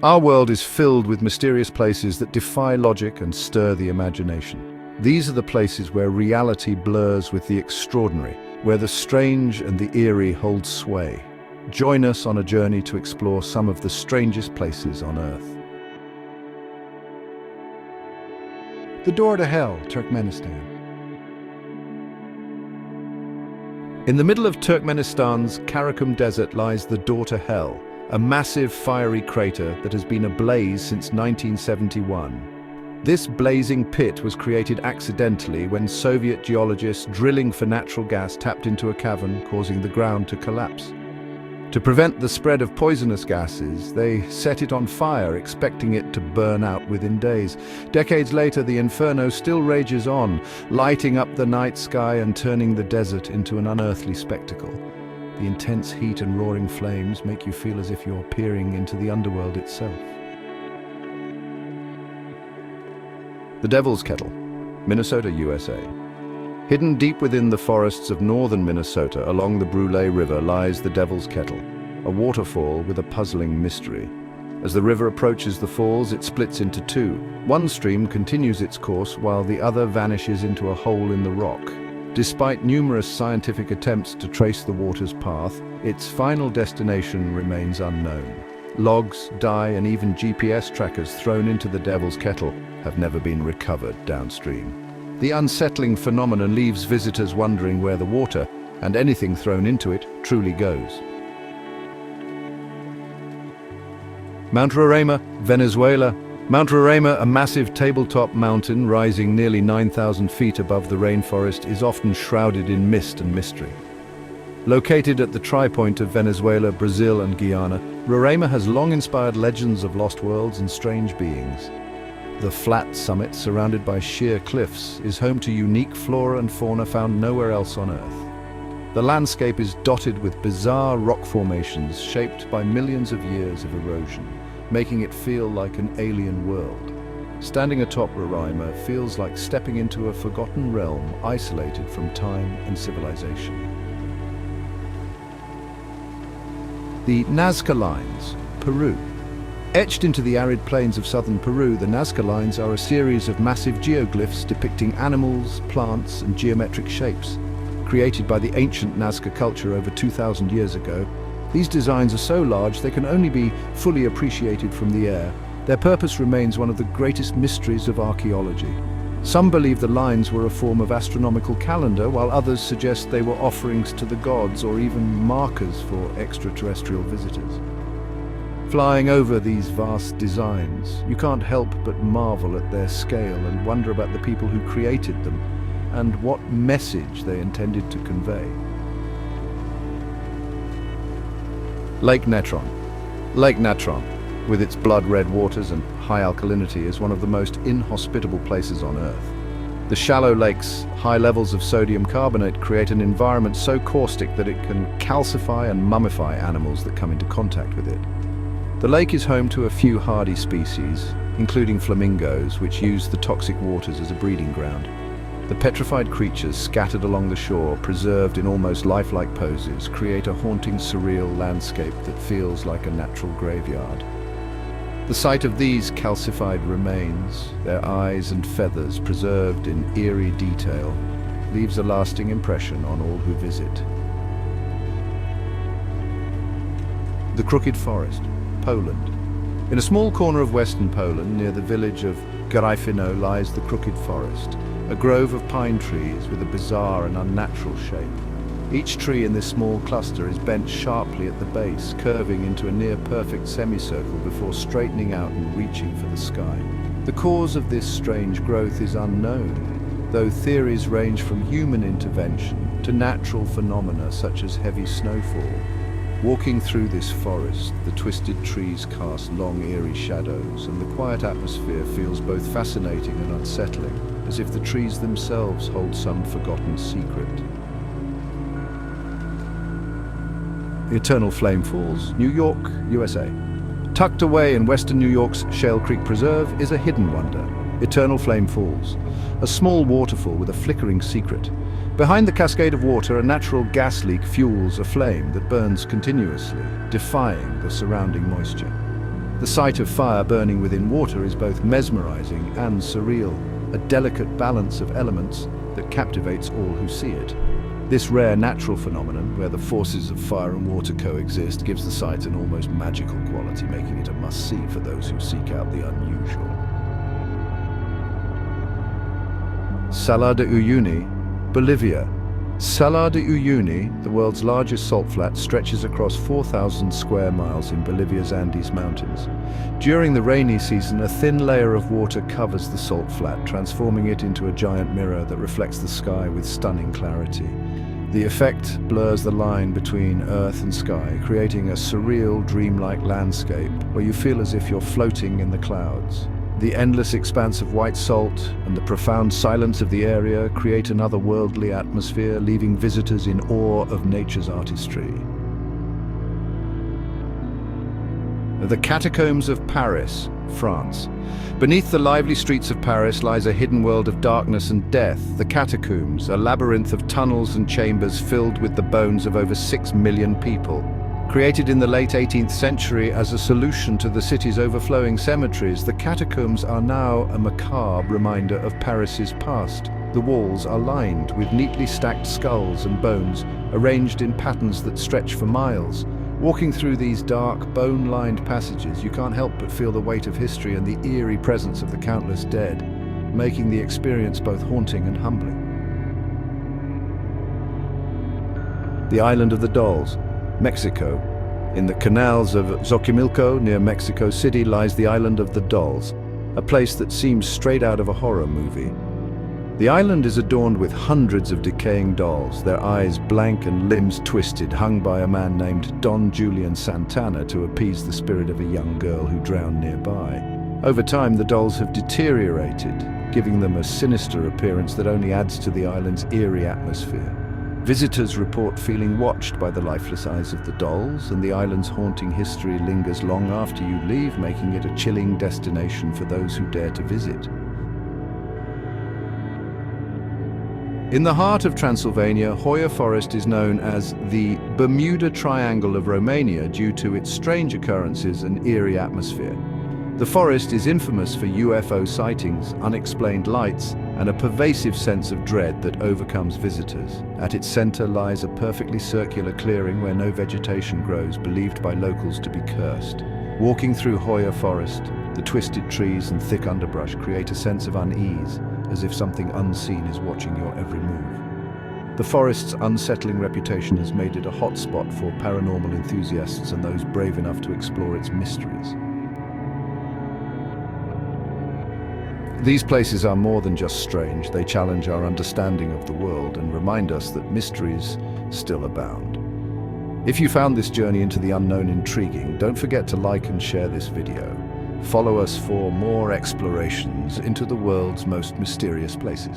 Our world is filled with mysterious places that defy logic and stir the imagination. These are the places where reality blurs with the extraordinary, where the strange and the eerie hold sway. Join us on a journey to explore some of the strangest places on Earth. The door to hell, Turkmenistan. In the middle of Turkmenistan's Karakum desert lies the door to hell, a massive fiery crater that has been ablaze since 1971. This blazing pit was created accidentally when Soviet geologists drilling for natural gas tapped into a cavern, causing the ground to collapse. To prevent the spread of poisonous gases, they set it on fire, expecting it to burn out within days. Decades later, the inferno still rages on, lighting up the night sky and turning the desert into an unearthly spectacle. The intense heat and roaring flames make you feel as if you're peering into the underworld itself. The Devil's Kettle, Minnesota, USA. Hidden deep within the forests of northern Minnesota, along the Brule River, lies the Devil's Kettle, a waterfall with a puzzling mystery. As the river approaches the falls, it splits into two. One stream continues its course while the other vanishes into a hole in the rock. Despite numerous scientific attempts to trace the water's path, its final destination remains unknown. Logs, dye, and even GPS trackers thrown into the Devil's Kettle have never been recovered downstream. The unsettling phenomenon leaves visitors wondering where the water, and anything thrown into it, truly goes. Mount Roraima, Venezuela. Mount Roraima, a massive tabletop mountain rising nearly 9,000 feet above the rainforest, is often shrouded in mist and mystery. Located at the tri-point of Venezuela, Brazil, and Guyana, Roraima has long inspired legends of lost worlds and strange beings. The flat summit, surrounded by sheer cliffs, is home to unique flora and fauna found nowhere else on Earth. The landscape is dotted with bizarre rock formations shaped by millions of years of erosion, making it feel like an alien world. Standing atop Roraima feels like stepping into a forgotten realm, isolated from time and civilization. The Nazca Lines, Peru. Etched into the arid plains of southern Peru, the Nazca Lines are a series of massive geoglyphs depicting animals, plants, and geometric shapes. Created by the ancient Nazca culture over 2,000 years ago, these designs are so large they can only be fully appreciated from the air. Their purpose remains one of the greatest mysteries of archaeology. Some believe the lines were a form of astronomical calendar, while others suggest they were offerings to the gods or even markers for extraterrestrial visitors. Flying over these vast designs, you can't help but marvel at their scale and wonder about the people who created them and what message they intended to convey. Lake Natron. Lake Natron, with its blood-red waters and high alkalinity, is one of the most inhospitable places on Earth. The shallow lake's high levels of sodium carbonate create an environment so caustic that it can calcify and mummify animals that come into contact with it. The lake is home to a few hardy species, including flamingos, which use the toxic waters as a breeding ground. The petrified creatures scattered along the shore, preserved in almost lifelike poses, create a haunting, surreal landscape that feels like a natural graveyard. The sight of these calcified remains, their eyes and feathers preserved in eerie detail, leaves a lasting impression on all who visit. The Crooked Forest, Poland. In a small corner of western Poland, near the village of Gryfino, lies the Crooked Forest, a grove of pine trees with a bizarre and unnatural shape. Each tree in this small cluster is bent sharply at the base, curving into a near-perfect semicircle before straightening out and reaching for the sky. The cause of this strange growth is unknown, though theories range from human intervention to natural phenomena such as heavy snowfall. Walking through this forest, the twisted trees cast long, eerie shadows, and the quiet atmosphere feels both fascinating and unsettling, as if the trees themselves hold some forgotten secret. The Eternal Flame Falls, New York, USA. Tucked away in western New York's Shale Creek Preserve is a hidden wonder, Eternal Flame Falls, a small waterfall with a flickering secret. Behind the cascade of water, a natural gas leak fuels a flame that burns continuously, defying the surrounding moisture. The sight of fire burning within water is both mesmerizing and surreal, a delicate balance of elements that captivates all who see it. This rare natural phenomenon, where the forces of fire and water coexist, gives the site an almost magical quality, making it a must-see for those who seek out the unusual. Salar de Uyuni, Bolivia. Salar de Uyuni, the world's largest salt flat, stretches across 4,000 square miles in Bolivia's Andes Mountains. During the rainy season, a thin layer of water covers the salt flat, transforming it into a giant mirror that reflects the sky with stunning clarity. The effect blurs the line between earth and sky, creating a surreal, dreamlike landscape where you feel as if you're floating in the clouds. The endless expanse of white salt and the profound silence of the area create an otherworldly atmosphere, leaving visitors in awe of nature's artistry. The Catacombs of Paris, France. Beneath the lively streets of Paris lies a hidden world of darkness and death. The catacombs, a labyrinth of tunnels and chambers filled with the bones of over 6 million people. Created in the late 18th century as a solution to the city's overflowing cemeteries, the catacombs are now a macabre reminder of Paris's past. The walls are lined with neatly stacked skulls and bones, arranged in patterns that stretch for miles. Walking through these dark, bone-lined passages, you can't help but feel the weight of history and the eerie presence of the countless dead, making the experience both haunting and humbling. The Island of the Dolls, Mexico. In the canals of Xochimilco, near Mexico City, lies the Island of the Dolls, a place that seems straight out of a horror movie. The island is adorned with hundreds of decaying dolls, their eyes blank and limbs twisted, hung by a man named Don Julian Santana to appease the spirit of a young girl who drowned nearby. Over time, the dolls have deteriorated, giving them a sinister appearance that only adds to the island's eerie atmosphere. Visitors report feeling watched by the lifeless eyes of the dolls, and the island's haunting history lingers long after you leave, making it a chilling destination for those who dare to visit. In the heart of Transylvania, Hoia Forest is known as the Bermuda Triangle of Romania due to its strange occurrences and eerie atmosphere. The forest is infamous for UFO sightings, unexplained lights, and a pervasive sense of dread that overcomes visitors. At its center lies a perfectly circular clearing where no vegetation grows, believed by locals to be cursed. Walking through Hoia Forest, the twisted trees and thick underbrush create a sense of unease, as if something unseen is watching your every move. The forest's unsettling reputation has made it a hotspot for paranormal enthusiasts and those brave enough to explore its mysteries. These places are more than just strange. They challenge our understanding of the world and remind us that mysteries still abound. If you found this journey into the unknown intriguing, don't forget to like and share this video. Follow us for more explorations into the world's most mysterious places.